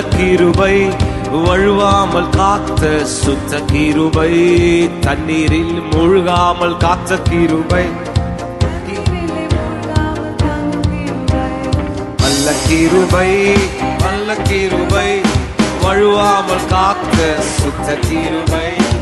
கிருபை, வழுவாமல் காத்த சுத்த கிருபை, தண்ணீரில் மூழ்காமல் காத்த கிருபை, நல்ல கிருபை, நல்ல கிருபை, வழுவாமல் காத்த சுத்த கிருபை.